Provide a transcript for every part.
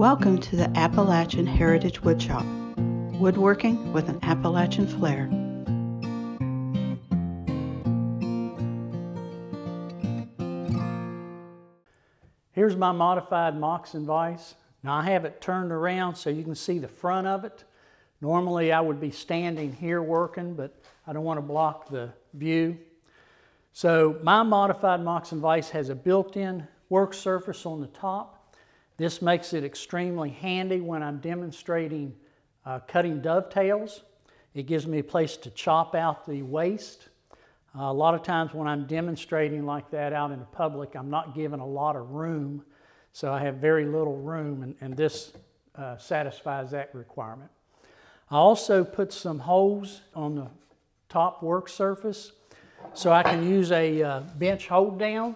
Welcome to the Appalachian Heritage Woodshop, woodworking with an Appalachian flair. Here's my modified Moxon vise. Now I have it turned around so you can see the front of it. Normally I would be standing here working, but I don't want to block the view. So my modified Moxon vise has a built-in work surface on the top. This makes it extremely handy when I'm demonstrating cutting dovetails. It gives me a place to chop out the waste. A lot of times when I'm demonstrating like that out in the public, I'm not given a lot of room, so I have very little room, and this satisfies that requirement. I also put some holes on the top work surface so I can use a bench hold down,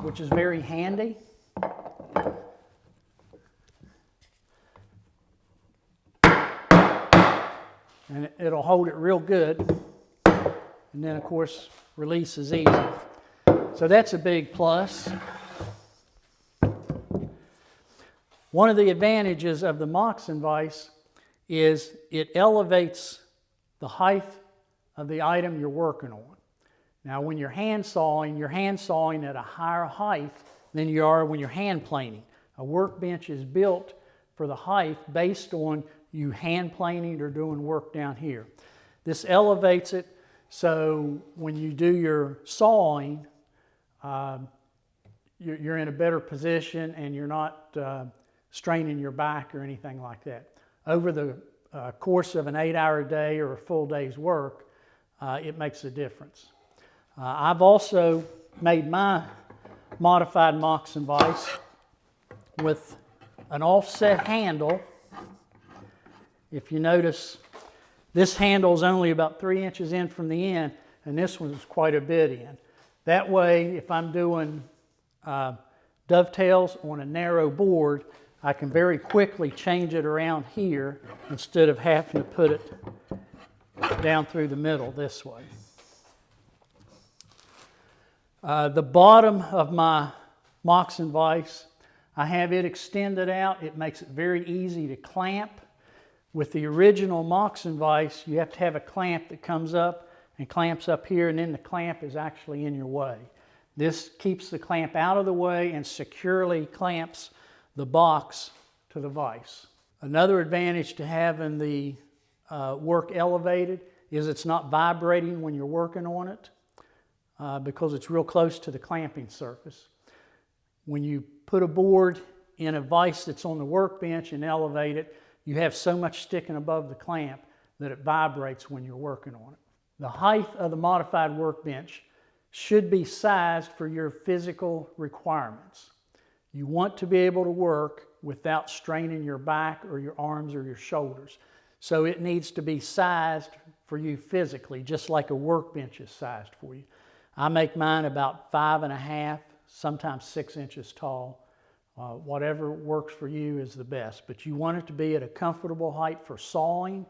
which is very handy. And it'll hold it real good. And then, of course, release is easy. So that's a big plus. One of the advantages of the Moxon vise is it elevates the height of the item you're working on. Now, when you're hand sawing at a higher height than you are when you're hand planing. A workbench is built for the height based on you hand planing or doing work down here. This elevates it so when you do your sawing, you're in a better position and you're not straining your back or anything like that. Over the course of an 8-hour day or a full day's work, it makes a difference. I've also made my modified Moxon vise with an offset handle. If you notice, this handle is only about 3 inches in from the end, and this one's quite a bit in. That way, if I'm doing dovetails on a narrow board, I can very quickly change it around here instead of having to put it down through the middle this way. The bottom of my Moxon vise, I have it extended out. It makes it very easy to clamp. With the original Moxon vise, you have to have a clamp that comes up and clamps up here, and then the clamp is actually in your way. This keeps the clamp out of the way and securely clamps the box to the vise. Another advantage to having the work elevated is it's not vibrating when you're working on it because it's real close to the clamping surface. When you put a board in a vise that's on the workbench and elevate it, you have so much sticking above the clamp that it vibrates when you're working on it. The height of the modified workbench should be sized for your physical requirements. You want to be able to work without straining your back or your arms or your shoulders. So it needs to be sized for you physically, just like a workbench is sized for you. I make mine about 5.5, sometimes 6 inches tall. Whatever works for you is the best, but you want it to be at a comfortable height for sawing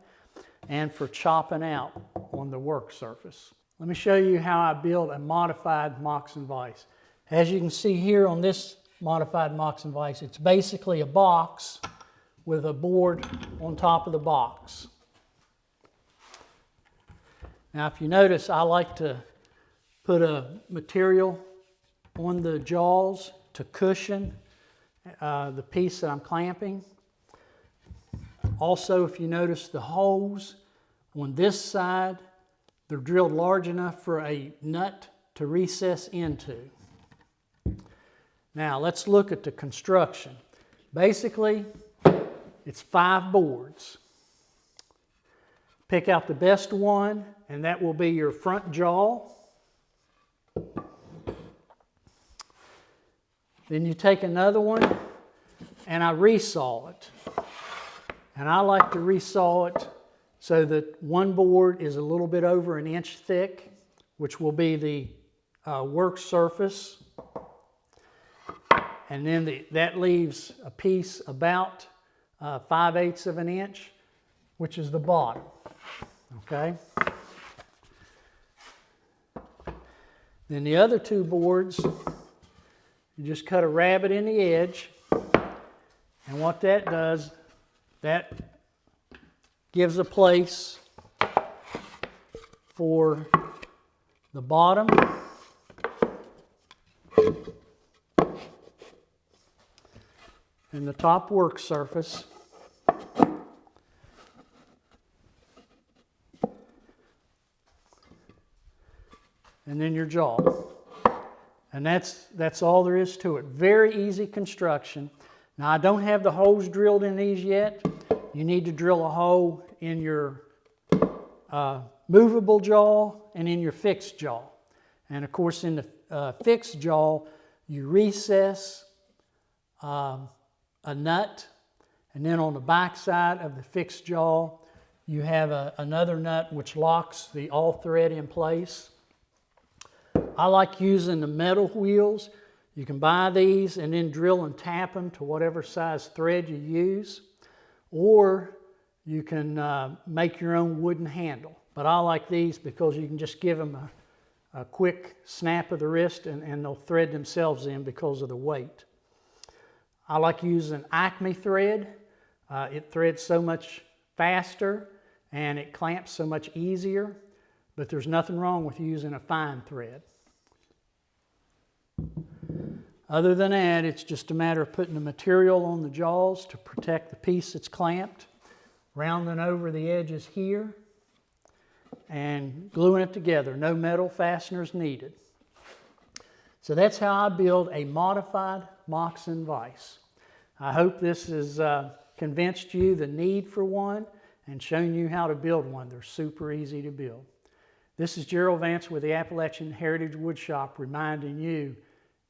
and for chopping out on the work surface. Let me show you how I build a modified Moxon vise. As you can see here on this modified Moxon vise, it's basically a box with a board on top of the box. Now if you notice, I like to put a material on the jaws to cushion the piece that I'm clamping. Also, if you notice the holes on this side, they're drilled large enough for a nut to recess into. Now let's look at the construction. Basically, it's 5 boards. Pick out the best one, and that will be your front jaw. Then you take another one and I resaw it. And I like to resaw it so that one board is a little bit over 1 inch thick, which will be the work surface. And then that leaves a piece about 5/8 of an inch, which is the bottom. Okay? Then the other 2 boards, you just cut a rabbet in the edge And what that does, that gives a place for the bottom and the top work surface. And then your jaw. And that's all there is to it. Very easy construction. Now I don't have the holes drilled in these yet. You need to drill a hole in your movable jaw and in your fixed jaw. And of course in the fixed jaw, you recess a nut, and then on the back side of the fixed jaw, you have another nut which locks the all thread in place. I like using the metal wheels. You can buy these and then drill and tap them to whatever size thread you use. Or you can make your own wooden handle. But I like these because you can just give them a quick snap of the wrist and they'll thread themselves in because of the weight. I like using Acme thread. It threads so much faster and it clamps so much easier. But there's nothing wrong with using a fine thread. Other than that, it's just a matter of putting the material on the jaws to protect the piece that's clamped, rounding over the edges here, and gluing it together. No metal fasteners needed. So that's how I build a modified Moxon vise. I hope this has convinced you the need for one and shown you how to build one. They're super easy to build. This is Jerill Vance with the Appalachian Heritage Woodshop reminding you,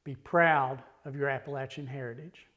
be proud of your Appalachian heritage.